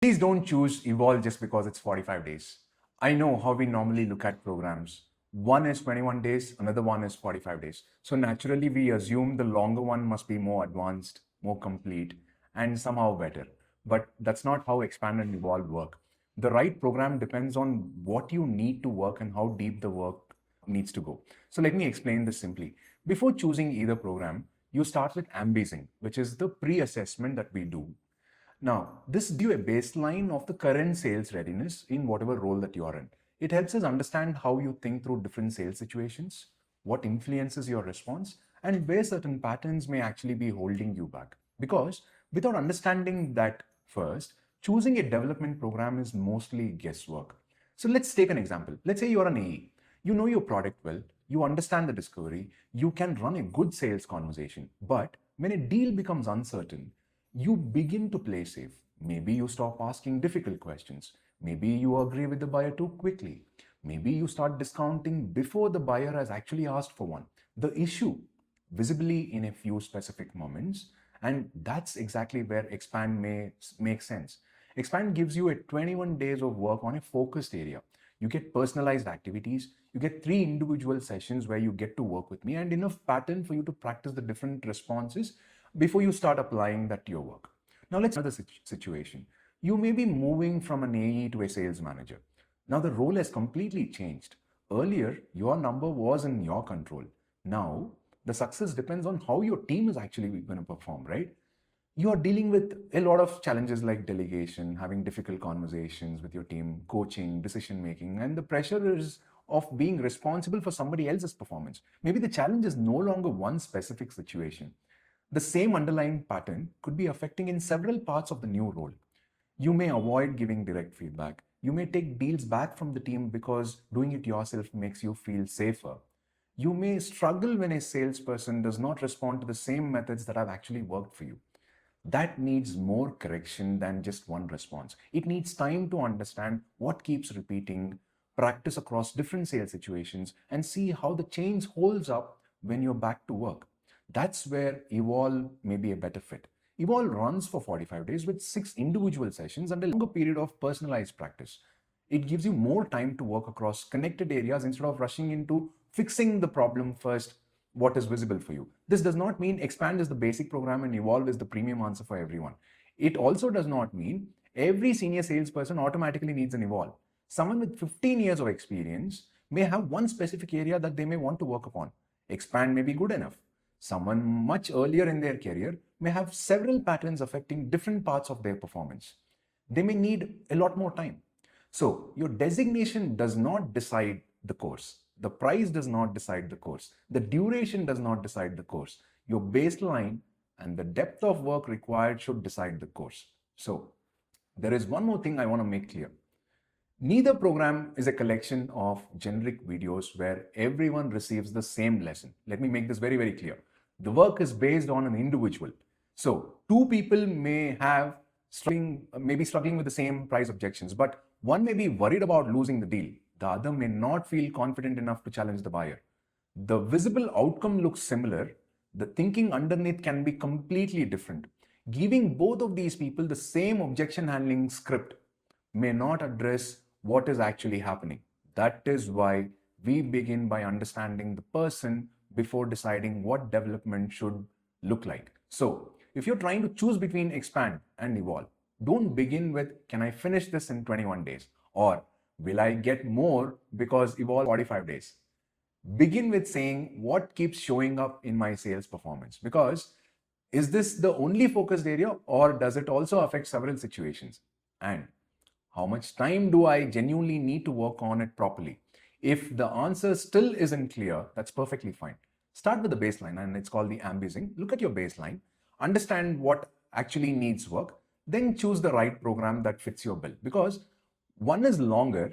Please don't choose Evolve just because it's 45 days. I know how we normally look at programs. One is 21 days, another one is 45 days. So naturally, we assume the longer one must be more advanced, more complete, and somehow better. But that's not how Expand and Evolve work. The right program depends on what you need to work and how deep the work needs to go. So let me explain this simply. Before choosing either program, you start with IncaZing, which is the pre-assessment that we do. Now, this gives you a baseline of the current sales readiness in whatever role that you are in. It helps us understand how you think through different sales situations, what influences your response, and where certain patterns may actually be holding you back. Because without understanding that first, choosing a development program is mostly guesswork. So let's take an example. Let's say you're an AE. You know your product well, you understand the discovery, you can run a good sales conversation. But when a deal becomes uncertain, you begin to play safe. Maybe you stop asking difficult questions. Maybe you agree with the buyer too quickly. Maybe you start discounting before the buyer has actually asked for one. The issue, visibly in a few specific moments, and that's exactly where Expand may make sense. Expand gives you a 21 days of work on a focused area. You get personalized activities, you get 3 individual sessions where you get to work with me and enough pattern for you to practice the different responses before you start applying that to your work. Now let's another situation. You may be moving from an AE to a sales manager. Now the role has completely changed. Earlier, your number was in your control. Now, the success depends on how your team is actually going to perform, right? You are dealing with a lot of challenges like delegation, having difficult conversations with your team, coaching, decision making, and the pressure is of being responsible for somebody else's performance. Maybe the challenge is no longer one specific situation. The same underlying pattern could be affecting in several parts of the new role. You may avoid giving direct feedback. You may take deals back from the team because doing it yourself makes you feel safer. You may struggle when a salesperson does not respond to the same methods that have actually worked for you. That needs more correction than just one response. It needs time to understand what keeps repeating, practice across different sales situations, and see how the change holds up when you're back to work. That's where Evolve may be a better fit. Evolve runs for 45 days with 6 individual sessions and a longer period of personalized practice. It gives you more time to work across connected areas instead of rushing into fixing the problem first, what is visible for you. This does not mean Expand is the basic program and Evolve is the premium answer for everyone. It also does not mean every senior salesperson automatically needs an Evolve. Someone with 15 years of experience may have one specific area that they may want to work upon. Expand may be good enough. Someone much earlier in their career may have several patterns affecting different parts of their performance. They may need a lot more time. So your designation does not decide the course. The price does not decide the course. The duration does not decide the course. Your baseline and the depth of work required should decide the course. So there is one more thing I want to make clear. Neither program is a collection of generic videos where everyone receives the same lesson. Let me make this very, very clear. The work is based on an individual. So two people may have struggling with the same price objections, but one may be worried about losing the deal. The other may not feel confident enough to challenge the buyer. The visible outcome looks similar. The thinking underneath can be completely different. Giving both of these people the same objection handling script may not address what is actually happening. That is why we begin by understanding the person before deciding what development should look like. So, if you're trying to choose between Expand and Evolve, don't begin with, can I finish this in 21 days? Or, will I get more because Evolve 45 days? Begin with saying, what keeps showing up in my sales performance? Because is this the only focused area or does it also affect several situations? And how much time do I genuinely need to work on it properly? If the answer still isn't clear, that's perfectly fine. Start with the baseline, and it's called the IncaZing. Look at your baseline, understand what actually needs work, then choose the right program that fits your bill. Because one is longer